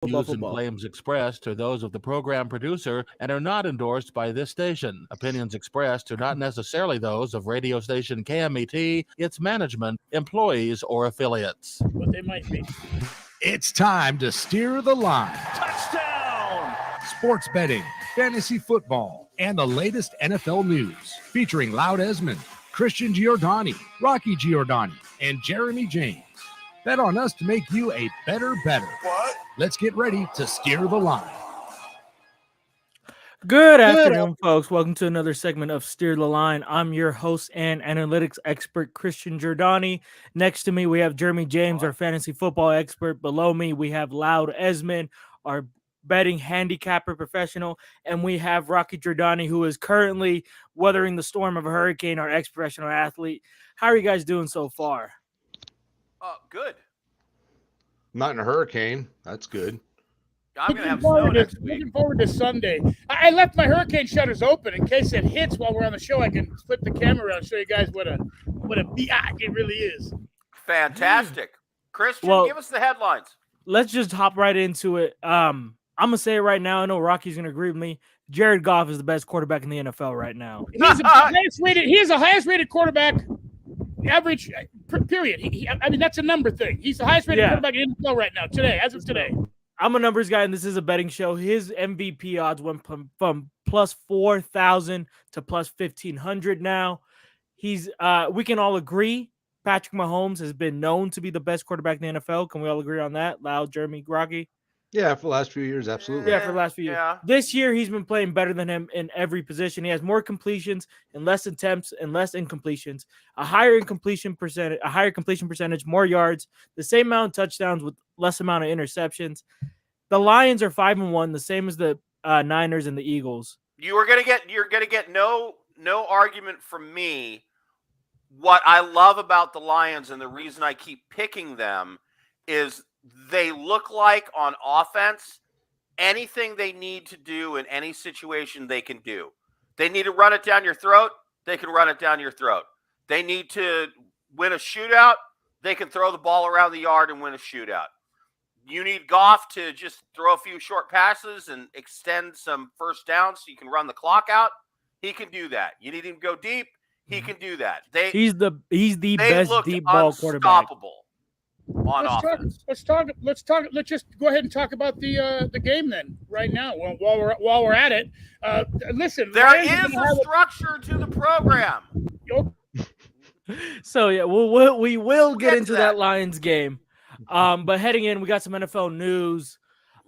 Views and claims expressed are those of the program producer and are not endorsed by this station. Opinions expressed are not necessarily those of radio station KMET, its management, employees, or affiliates. But they might be. It's time to steer the line. Touchdown! Sports betting, fantasy football, and the latest NFL news. Featuring Loud Esmond, Christian Giordani, Rocky Giordani, and Jeremy James. Bet on us to make you a better better. What? Let's get ready to steer the line. Good afternoon, folks. Welcome to another segment of Steer the Line. I'm your host and analytics expert, Christian Giordani. Next to me, we have Jeremy James, our fantasy football expert. Below me, we have Loud Esmond, our betting handicapper professional. And we have Rocky Giordani, who is currently weathering the storm of a hurricane, our ex-professional athlete. How are you guys doing so far? Good. Not in a hurricane. That's good. I'm going to have snow next week. Looking forward to Sunday. I left my hurricane shutters open in case it hits while we're on the show. I can flip the camera around and show you guys what a biatch it really is. Fantastic. Christian, give us the headlines. Let's just hop right into it. I'm going to say it right now. I know Rocky's going to agree with me. Jared Goff is the best quarterback in the NFL right now. He is the highest rated quarterback. Average, period. I mean, that's a number thing. He's the highest rated quarterback in the NFL right now, as of today. I'm a numbers guy, and this is a betting show. His MVP odds went from plus 4,000 to plus 1,500 now. We can all agree Patrick Mahomes has been known to be the best quarterback in the NFL. Can we all agree on that? Loud, Jeremy, Rocky? Yeah, for the last few years, absolutely. Yeah, for the last few years. This year, he's been playing better than him in every position. He has more completions and less attempts and less incompletions, a higher completion percentage, more yards, the same amount of touchdowns with less amount of interceptions. The Lions are 5-1, the same as the Niners and the Eagles. You're gonna get no argument from me. What I love about the Lions and the reason I keep picking them is they look like on offense, anything they need to do in any situation they can do. They need to run it down your throat, they can run it down your throat. They need to win a shootout, they can throw the ball around the yard and win a shootout. You need Goff to just throw a few short passes and extend some first downs so you can run the clock out. He can do that. You need him to go deep, he can do that. He's the best deep ball quarterback. On offense. Let's just go ahead and talk about the game then right now while we're at it. Listen, there is a structure to the program. So yeah, we will get into that Lions game. But heading in, we got some NFL news.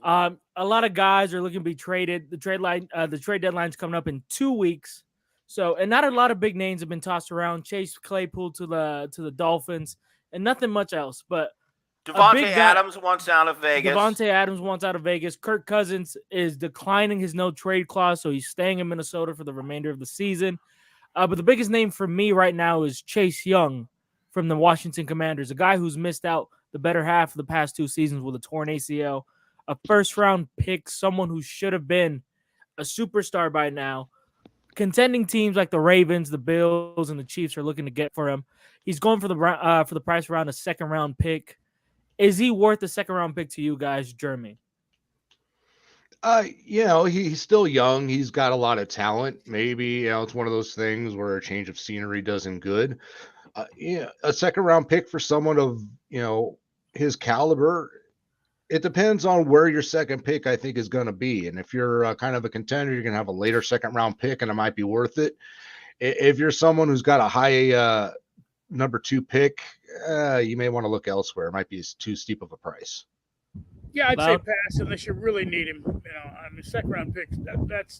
A lot of guys are looking to be traded. The trade deadline's coming up in 2 weeks. So, and not a lot of big names have been tossed around. Chase Claypool to the Dolphins. And nothing much else, but Devontae Adams wants out of Vegas. Kirk Cousins is declining his no trade clause, so he's staying in Minnesota for the remainder of the season. But the biggest name for me right now is Chase Young from the Washington Commanders, a guy who's missed out the better half of the past 2 seasons with a torn ACL, a first-round pick, someone who should have been a superstar by now. Contending teams like the Ravens, the Bills, and the Chiefs are looking to get for him. He's going for the price around a second-round pick. Is he worth a second-round pick to you guys, Jeremy? He's still young. He's got a lot of talent. Maybe, it's one of those things where a change of scenery does him good. A second-round pick for someone of, his caliber, it depends on where your second pick, I think, is going to be. And if you're kind of a contender, you're going to have a later second-round pick, and it might be worth it. If you're someone who's got a high number 2 pick, you may want to look elsewhere. It might be too steep of a price. Yeah, I'd say pass unless you really need him. Second round picks.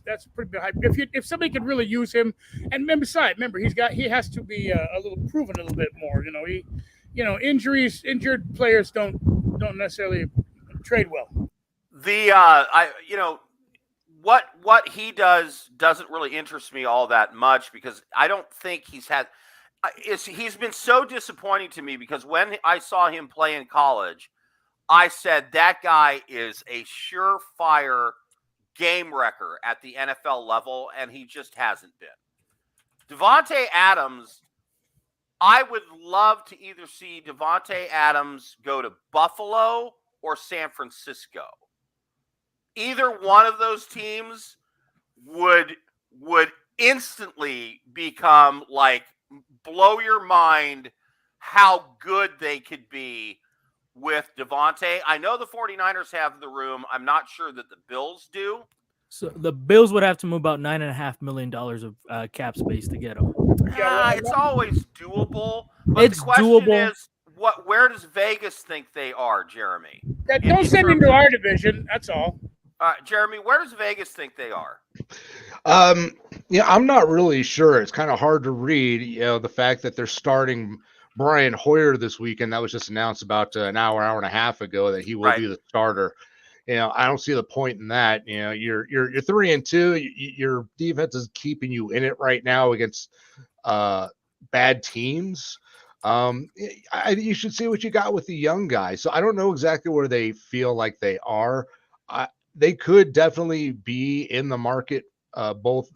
That's pretty high. If somebody could really use him, and remember, he has to be a little proven a little bit more. Injured players don't necessarily trade well. What he does doesn't really interest me all that much because I don't think he's been so disappointing to me because when I saw him play in college, I said that guy is a surefire game wrecker at the NFL level, and he just hasn't been. Devontae Adams, I would love to either see Devontae Adams go to Buffalo or San Francisco. either one of those teams would instantly become like blow your mind how good they could be with Devontae. I know the 49ers have the room. I'm not sure that the Bills do. So the Bills would have to move about $9.5 million of cap space to get him. It's always doable. But It's the question doable. is, where does Vegas think they are, Jeremy? Don't send him to our division. That's all. Jeremy, where does Vegas think they are? I'm not really sure. It's kind of hard to read, the fact that they're starting Brian Hoyer this weekend. That was just announced about an hour and a half ago that he will be the starter. I don't see the point in that. You're 3-2. Your defense is keeping you in it right now against bad teams. You should see what you got with the young guys. So I don't know exactly where they feel like they are. They could definitely be in the market, both,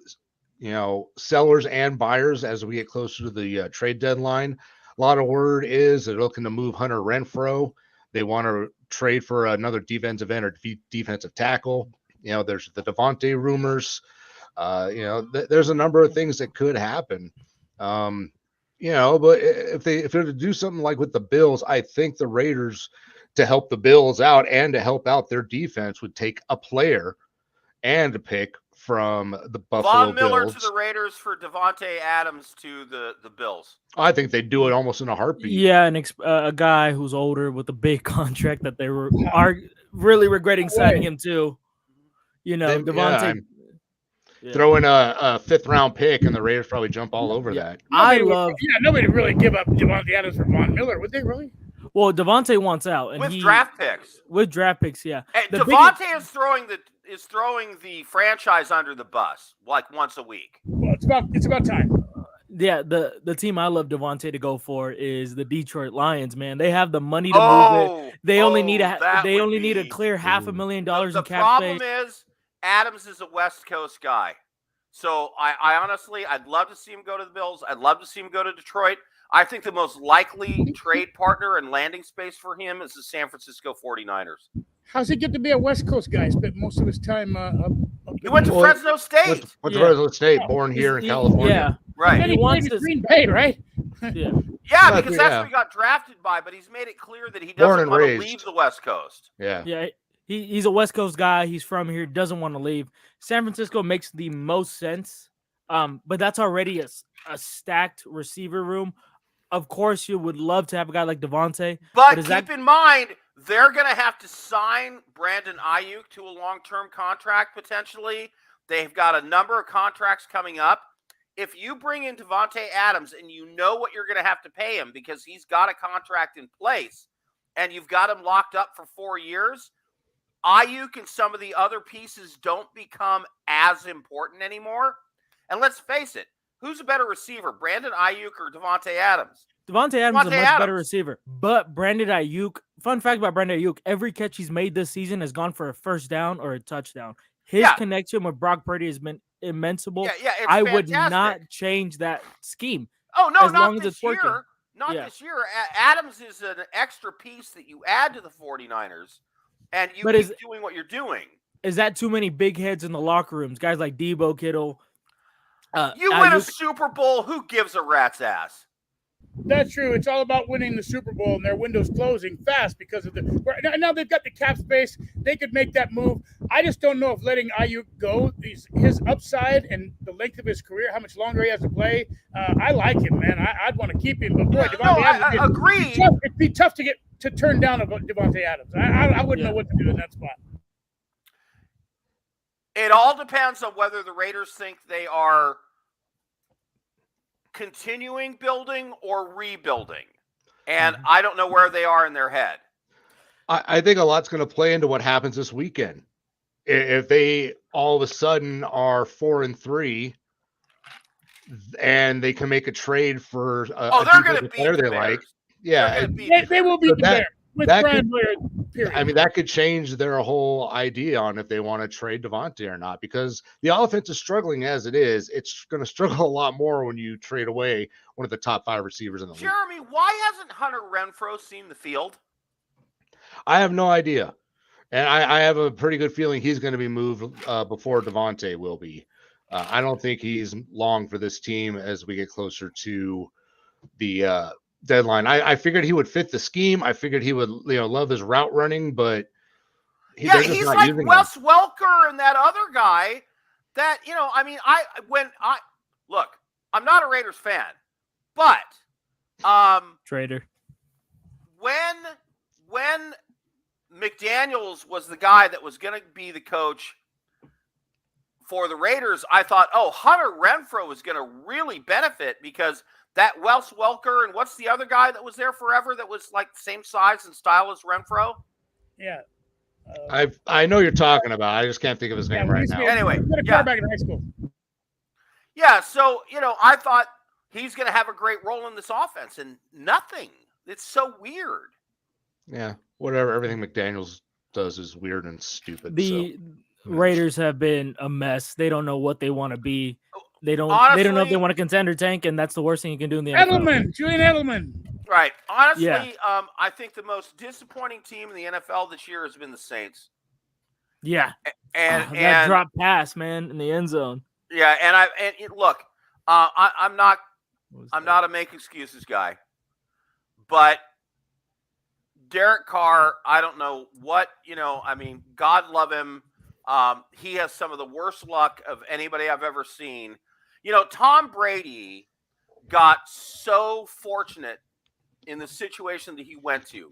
sellers and buyers as we get closer to the trade deadline. A lot of word is they're looking to move Hunter Renfrow. They want to trade for another defensive end or defensive tackle. There's the Devontae rumors. There's a number of things that could happen. But if they're to do something like with the Bills, I think the Raiders, to help the Bills out and to help out their defense, would take a player and a pick from the Buffalo Von Miller Bills. To the Raiders for Devontae Adams to the Bills. I think they'd do it almost in a heartbeat. Yeah, and a guy who's older with a big contract that they are really regretting signing him to. Devontae. Throw in a 5th-round pick, and the Raiders probably jump all over that. Nobody would really give up Devontae Adams for Von Miller, would they really? Well, Devontae wants out, and with draft picks. With draft picks, yeah. Hey, Devontae is throwing the franchise under the bus like once a week. Well, it's about time. Yeah, the team I love Devontae to go for is the Detroit Lions. Man, they have the money to move it. They only need a clear $500,000 in cap space. The problem is Adams is a West Coast guy. So I honestly, I'd love to see him go to the Bills. I'd love to see him go to Detroit. I think the most likely trade partner and landing space for him is the San Francisco 49ers. How's he get to be a West Coast guy? Spent most of his time he went to Fresno State. Went to Fresno State, born here in California. Yeah. Right. And he wants to Green Bay, right? Yeah, because that's what he got drafted by, but he's made it clear that he doesn't want to leave the West Coast. Yeah. He's a West Coast guy. He's from here, doesn't want to leave. San Francisco makes the most sense, but that's already a stacked receiver room. Of course, you would love to have a guy like Devontae. But keep in mind, they're going to have to sign Brandon Ayuk to a long-term contract, potentially. They've got a number of contracts coming up. If you bring in Devontae Adams and you know what you're going to have to pay him because he's got a contract in place and you've got him locked up for 4 years, Ayuk and some of the other pieces don't become as important anymore. And let's face it, who's a better receiver, Brandon Ayuk or Devontae Adams? Devontae Adams is a much better receiver. But Brandon Ayuk, fun fact about Brandon Ayuk, every catch he's made this season has gone for a first down or a touchdown. His connection with Brock Purdy has been immense. I would not change that scheme. Oh, no, as long as this it's working. year. Not this year. Adams is an extra piece that you add to the 49ers, and you keep doing what you're doing. Is that too many big heads in the locker rooms? Guys like Debo, Kittle. You win a Super Bowl, who gives a rat's ass? That's true. It's all about winning the Super Bowl, and their window's closing fast because of now they've got the cap space. They could make that move. I just don't know if letting Ayuk go, his upside and the length of his career, how much longer he has to play. I like him, man. I'd want to keep him, but boy, I agree. It'd be tough to turn down Devontae Adams. I wouldn't know what to do in that spot. It all depends on whether the Raiders think they are continuing building or rebuilding. And I don't know where they are in their head. I think a lot's going to play into what happens this weekend. If they all of a sudden are 4-3 and they can make a trade for they're going to beat player they like. Yeah. They will beat the Bears. With Brian Blair, period. I mean, that could change their whole idea on if they want to trade Devontae or not, because the offense is struggling as it is. It's going to struggle a lot more when you trade away one of the top 5 receivers in the league. Jeremy, why hasn't Hunter Renfrow seen the field? I have no idea. And I have a pretty good feeling he's going to be moved before Devontae will be. I don't think he's long for this team as we get closer to the deadline. I figured he would fit the scheme. I figured he would, love his route running, but he's like Wes Welker and that other guy that, look, I'm not a Raiders fan, but Trader. When McDaniels was the guy that was going to be the coach for the Raiders, I thought, Hunter Renfrow is going to really benefit because that Wes Welker and what's the other guy that was there forever that was like the same size and style as Renfrow? Yeah. I know you're talking about. I just can't think of his name right now. Anyway, quarterback in high school. Yeah, so, I thought he's going to have a great role in this offense, and nothing. It's so weird. Yeah, whatever. Everything McDaniels does is weird and stupid. The Raiders have been a mess. They don't know what they want to be. They don't know if they want to contend or tank, and that's the worst thing you can do in the NFL. Julian Edelman. Right. Honestly, I think the most disappointing team in the NFL this year has been the Saints. Yeah. And that drop pass, man, in the end zone. Yeah, look, I'm not a make excuses guy, but Derek Carr, I don't know what, God love him. He has some of the worst luck of anybody I've ever seen. Tom Brady got so fortunate in the situation that he went to,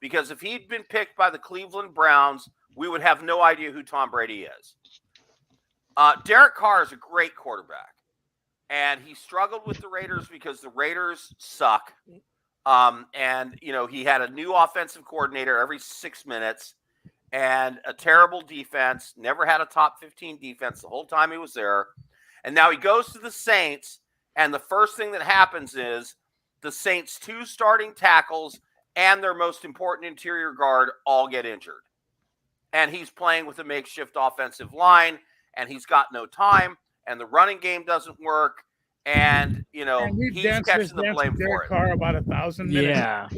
because if he'd been picked by the Cleveland Browns, we would have no idea who Tom Brady is. Derek Carr is a great quarterback, and he struggled with the Raiders because the Raiders suck. He had a new offensive coordinator every 6 minutes and a terrible defense, never had a top 15 defense the whole time he was there. And now he goes to the Saints, and the first thing that happens is the Saints' 2 starting tackles and their most important interior guard all get injured. And he's playing with a makeshift offensive line, and he's got no time, and the running game doesn't work. And, he's catching the blame for it. Carr about 1,000 minutes.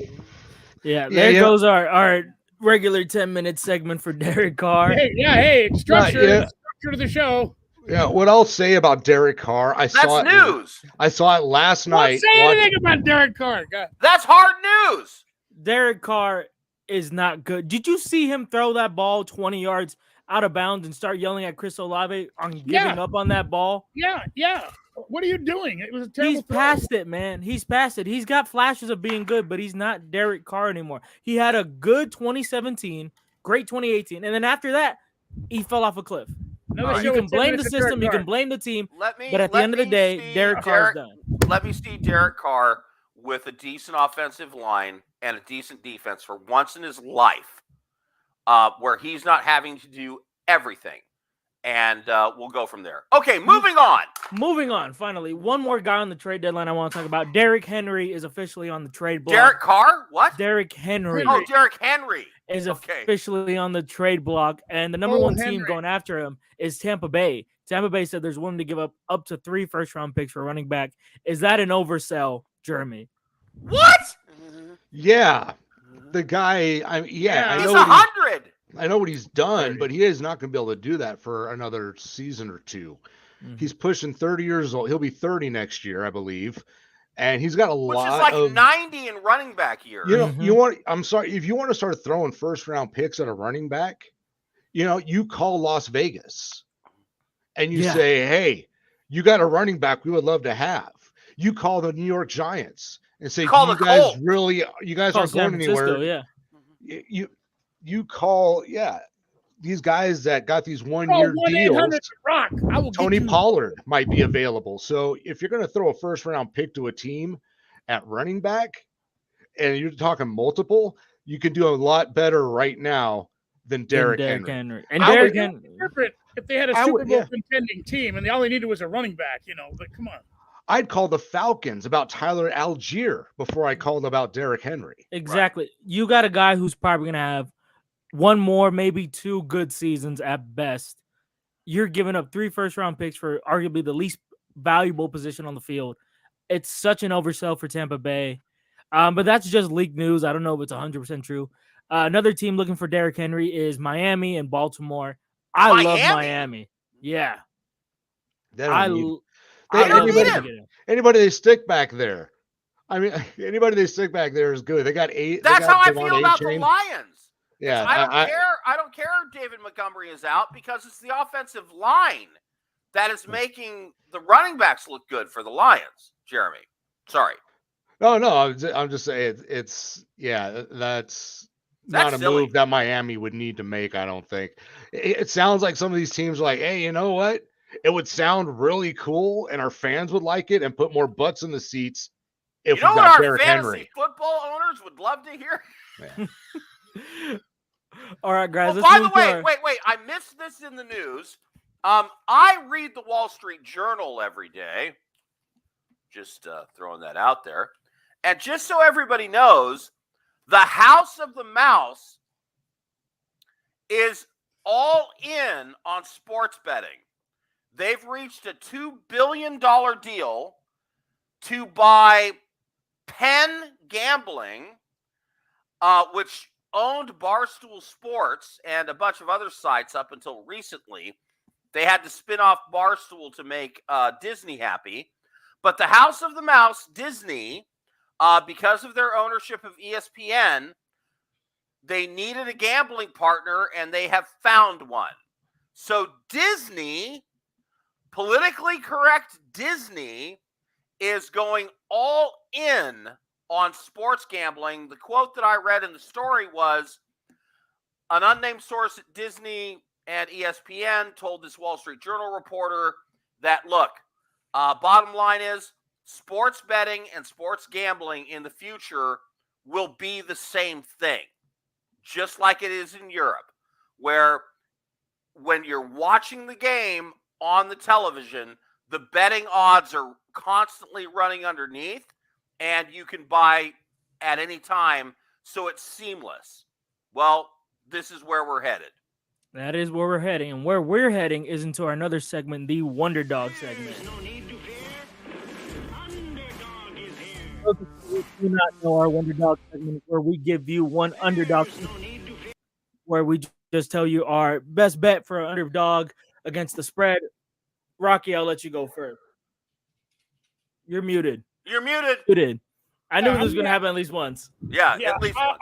Yeah. There goes our regular 10-minute segment for Derek Carr. It's structure. It's structure to the show. Yeah, what I'll say about Derek Carr, I saw it last night. Don't say anything about Derek Carr. That's hard news. Derek Carr is not good. Did you see him throw that ball 20 yards out of bounds and start yelling at Chris Olave on giving up on that ball? Yeah. What are you doing? It was a terrible He's past it, man. He's past it. He's got flashes of being good, but he's not Derek Carr anymore. He had a good 2017, great 2018, and then after that, he fell off a cliff. You can blame the system, you can blame the team, but at the end of the day, Derek Carr's done. Let me see Derek Carr with a decent offensive line and a decent defense for once in his life, where he's not having to do everything. And we'll go from there. Okay, moving on. Finally, one more guy on the trade deadline I want to talk about. Derrick Henry is officially on the trade block. Derek Carr? What? Derrick Henry. Oh, Derrick Henry is officially on the trade block, and the number one team going after him is Tampa Bay. Tampa Bay said there's willing to give up to 3 first-round picks for running back. Is that an oversell, Jeremy? What? Yeah. The guy, he's 100. I know what he's done, but he is not going to be able to do that for another season or two. Mm-hmm. He's pushing 30 years old. He'll be 30 next year, I believe. And he's got which is like 90 in running back year. If you want to start throwing first round picks at a running back, you call Las Vegas and you say, hey, you got a running back we would love to have. You call the New York Giants and say, you guys aren't going anywhere. You call, these guys that got these 1-year deals. Tony Pollard might be available. So if you're going to throw a first round pick to a team at running back, and you're talking multiple, you can do a lot better right now than Derrick Henry. And Derrick Henry. If they had a Super Bowl contending team and all they needed was a running back, but come on. I'd call the Falcons about Tyler Algier before I called about Derrick Henry. Exactly. Right. You got a guy who's probably going to have 1 more, maybe 2 good seasons at best. You're giving up 3 first-round picks for arguably the least valuable position on the field. It's such an oversell for Tampa Bay. But that's just leaked news. I don't know if it's 100% true. Another team looking for Derrick Henry is Miami and Baltimore. I love Miami. Yeah. They don't need I love anybody, him. anybody they stick back there. I mean, anybody they stick back there is good. They got 8. That's how I Devon feel about A-Chain. the Lions. Yeah, I don't care if David Montgomery is out because it's the offensive line that is making the running backs look good for the Lions. Jeremy, sorry. No, I'm just saying that's not a silly move that Miami would need to make. I don't think. It sounds like some of these teams are like, hey, you know what? It would sound really cool, and our fans would like it and put more butts in the seats if you know we what got our Derrick fantasy Henry. football owners would love to hear. Yeah. All right, guys. By the way, wait. I missed this in the news. I read the Wall Street Journal every day. Just throwing that out there. And just so everybody knows, the House of the Mouse is all in on sports betting. They've reached a $2 billion deal to buy Penn Gambling, which owned Barstool Sports and a bunch of other sites up until recently. They had to spin off Barstool to make Disney happy. But the House of the Mouse, Disney, because of their ownership of ESPN, they needed a gambling partner, and they have found one. So Disney, politically correct Disney, is going all in on sports gambling. The quote that I read in the story was, an unnamed source at Disney and ESPN told this Wall Street Journal reporter that, look, bottom line is sports betting and sports gambling in the future will be the same thing, just like it is in Europe, where when you're watching the game on the television, the betting odds are constantly running underneath, and you can buy at any time, so it's seamless. Well, this is where we're headed. That is where we're heading. And where we're heading is into our another segment, the Wonder Dog segment. Those who do not know our Wonder Dog segment, where we give you one underdog, where we just tell you our best bet for an underdog against the spread. Rocky, I'll let you go first. You're muted. You're muted. Muted. I knew this was going to happen at least once. Yeah, at least once.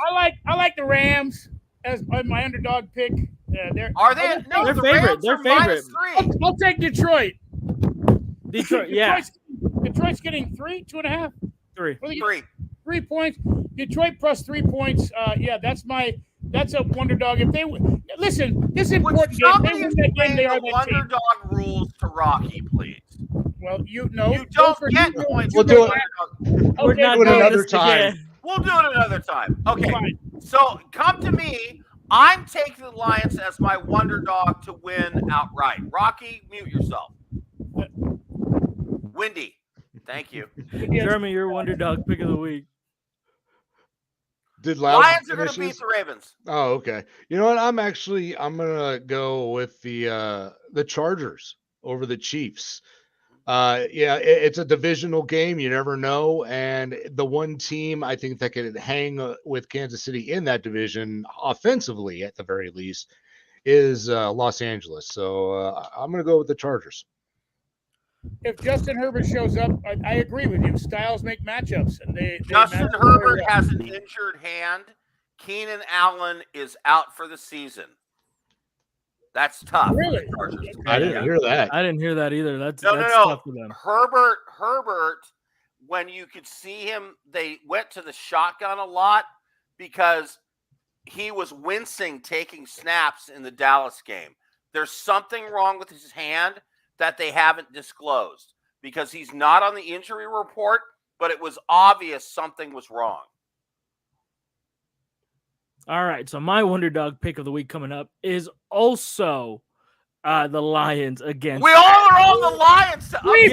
I like the Rams as my underdog pick. Are they? No, they're the favorite. Rams They're are favorite. -3. I'll take Detroit. Detroit, yeah. Detroit's getting 3, 2.5. 3. 3 points. Detroit plus 3 points. That's a wonder dog. If they listen, this is important game. If they win that game, they are the that wonder team. dog rules to Rocky, please. Well, you don't get points. We'll do it. We're not do it doing another this time. again. We'll do it another time. Okay. Fine. So come to me. I'm taking the Lions as my wonder dog to win outright. Rocky, mute yourself. Windy, thank you. Jeremy, your Wonder Dog pick of the week. Did Loud Lions are going to finish beat this? the Ravens. Oh, okay. You know what? I'm gonna go with the Chargers over the Chiefs. It's a divisional game. You never know. And the one team I think that could hang with Kansas City in that division offensively, at the very least, is Los Angeles. So I'm going to go with the Chargers. If Justin Herbert shows up, I agree with you. Styles make matchups, and Justin match Herbert very well. has an injured hand. Keenan Allen is out for the season. That's tough. Really? For the Chargers. I didn't hear that. I didn't hear that either. That's No. tough for them. Herbert, when you could see him, they went to the shotgun a lot because he was wincing taking snaps in the Dallas game. There's something wrong with his hand that they haven't disclosed because he's not on the injury report, but it was obvious something was wrong. All right, so my Wonder Dog pick of the week coming up is also the Lions against. We all are on the Lions. Three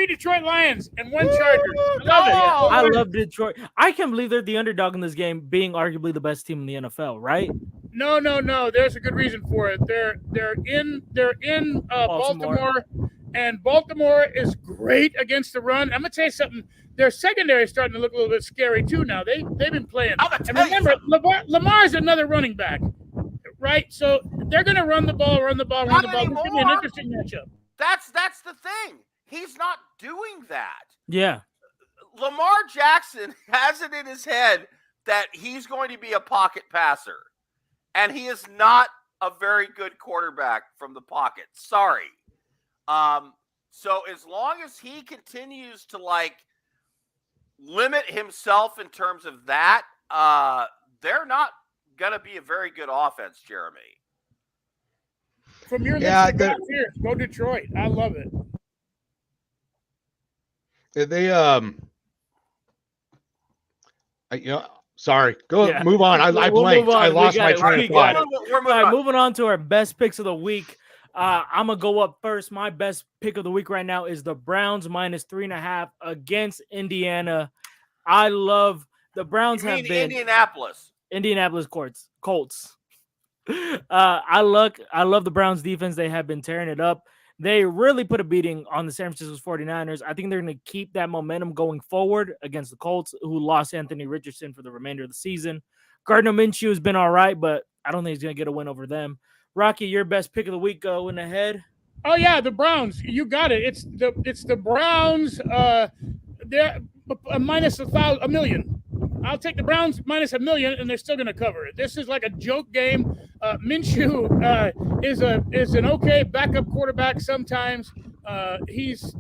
Detroit Lions, and 1 Chargers. I love it. I love Detroit. I can't believe they're the underdog in this game, being arguably the best team in the NFL, right? No. There's a good reason for it. They're in Baltimore, and Baltimore is great against the run. I'm gonna tell you something. their secondary is starting to look a little bit scary too now. They've been playing. And remember, Lamar's another running back, right? So they're going to run the ball. It's going to be an interesting matchup. That's the thing. He's not doing that. Yeah. Lamar Jackson has it in his head that he's going to be a pocket passer, and he is not a very good quarterback from the pocket. Sorry. So as long as he continues to limit himself in terms of that, they're not going to be a very good offense, Jeremy. From your lips to God's ears, go Detroit. I love it. They sorry. Move on. I blanked. I lost my train of thought. Moving on to our best picks of the week. I'm gonna go up first. My best pick of the week right now is the Browns -3.5 against Indiana. I love the Browns. Indianapolis Colts. I love the Browns defense. They have been tearing it up. They really put a beating on the San Francisco 49ers. I think they're going to keep that momentum going forward against the Colts, who lost Anthony Richardson for the remainder of the season. Gardner Minshew has been all right, but I don't think he's going to get a win over them. Rocky, your best pick of the week going ahead. Oh yeah, the Browns. You got it. It's the Browns. They're minus $1 million. I'll take the Browns minus $1 million, and they're still going to cover it. This is like a joke game. Minshew is an okay backup quarterback sometimes. He's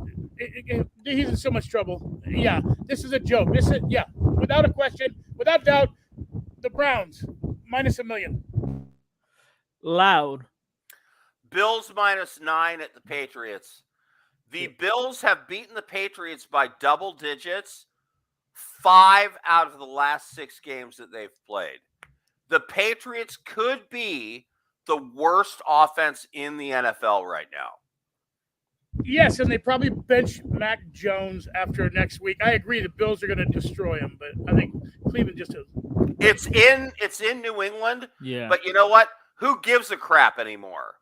in so much trouble. Yeah, this is a joke. Without a question, without doubt, the Browns minus $1 million. Loud. Bills -9 at the Patriots. The Bills have beaten the Patriots by double digits 5 out of the last 6 games that they've played. The Patriots could be the worst offense in the NFL right now. Yes, and they probably bench Mac Jones after next week. I agree the Bills are going to destroy him, but I think Cleveland just is. It's in New England. Yeah. But you know what? Who gives a crap anymore?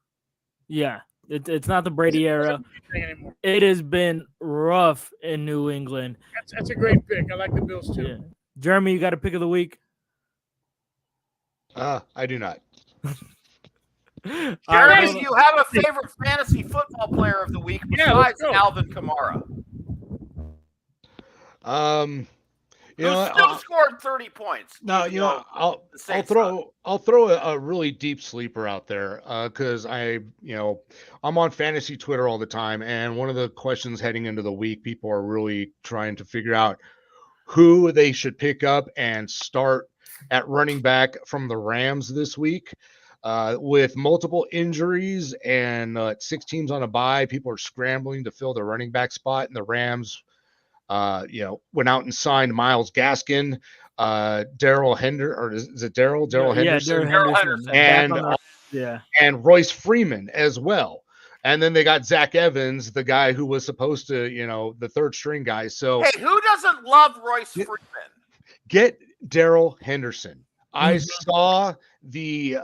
Yeah. It's not the Brady era. It has been rough in New England. That's a great pick. I like the Bills too. Yeah. Jeremy, you got a pick of the week? I do not. Jeremy, do you have a favorite fantasy football player of the week besides Alvin Kamara? Who still scored 30 points? No, I'll throw a really deep sleeper out there because I'm on fantasy Twitter all the time, and one of the questions heading into the week, people are really trying to figure out who they should pick up and start at running back from the Rams this week. With multiple injuries and 6 teams on a bye, people are scrambling to fill the running back spot, and the Rams went out and signed Myles Gaskin, Darrell Henderson, and Royce Freeman as well. And then they got Zach Evans, the guy who was supposed to, the third string guy. So hey, who doesn't love Royce Freeman? Get Darrell Henderson. I saw the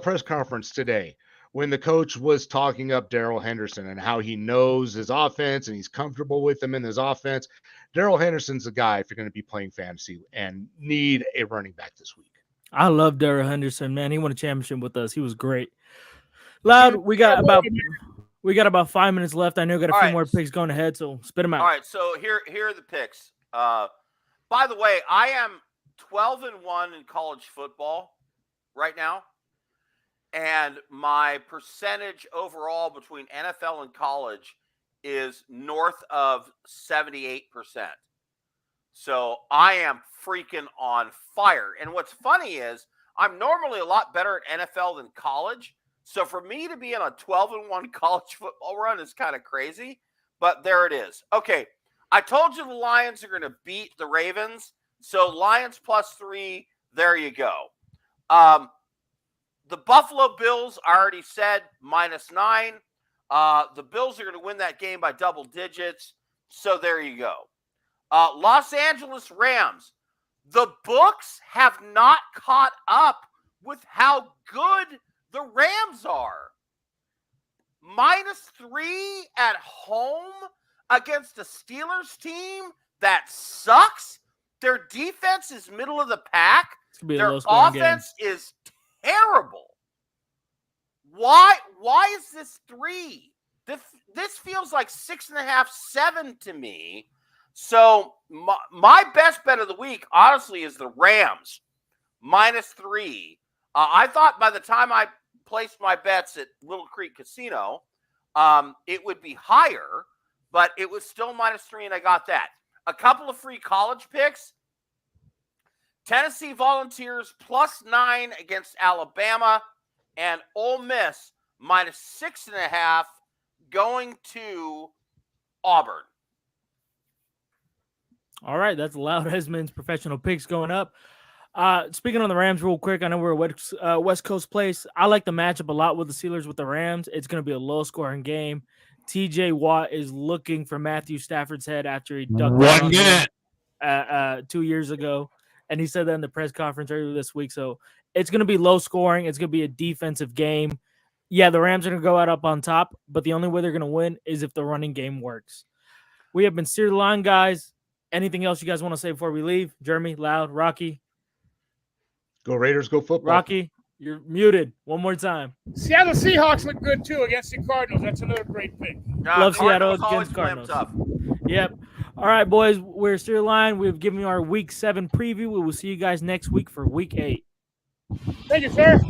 press conference today when the coach was talking up Darrell Henderson and how he knows his offense and he's comfortable with him in his offense. Darrell Henderson's the guy if you're going to be playing fantasy and need a running back this week. I love Darrell Henderson, man. He won a championship with us. He was great. Loud, we got about 5 minutes left. I know we got a few more picks going ahead, so spit them out. All right, so here are the picks. By the way, I am 12-1 in college football right now. And my percentage overall between NFL and college is north of 78%. So I am freaking on fire. And what's funny is I'm normally a lot better at NFL than college. So for me to be in a 12-1 college football run is kind of crazy. But there it is. Okay, I told you the Lions are going to beat the Ravens. So Lions +3, there you go. The Buffalo Bills, I already said, -9. The Bills are going to win that game by double digits. So there you go. Los Angeles Rams. The books have not caught up with how good the Rams are. -3 at home against a Steelers team that sucks. Their defense is middle of the pack. Their offense is terrible. Why is this 3? This feels like 6.5, 7 to me. So my best bet of the week, honestly, is the Rams -3. I thought by the time I placed my bets at Little Creek Casino, it would be higher, but it was still -3, and I got that. A couple of free college picks. Tennessee Volunteers +9 against Alabama, and Ole Miss -6.5 going to Auburn. All right, that's Loud Esmond's professional picks going up. Speaking on the Rams real quick, I know we're a West Coast place. I like the matchup a lot with the Steelers with the Rams. It's going to be a low-scoring game. TJ Watt is looking for Matthew Stafford's head after he ducked down 2 years ago. And he said that in the press conference earlier this week. So it's going to be low scoring. It's going to be a defensive game. Yeah, the Rams are going to go out up on top, but the only way they're going to win is if the running game works. We have been Steer the Line, guys. Anything else you guys want to say before we leave? Jeremy, Loud, Rocky? Go Raiders, go football. Rocky, you're muted. One more time. Seattle Seahawks look good, too, against the Cardinals. That's another great pick. Love Seattle against Cardinals. Yep. All right, boys, we're Steer the Line. We've given you our Week 7 preview. We will see you guys next week for Week 8. Thank you, sir.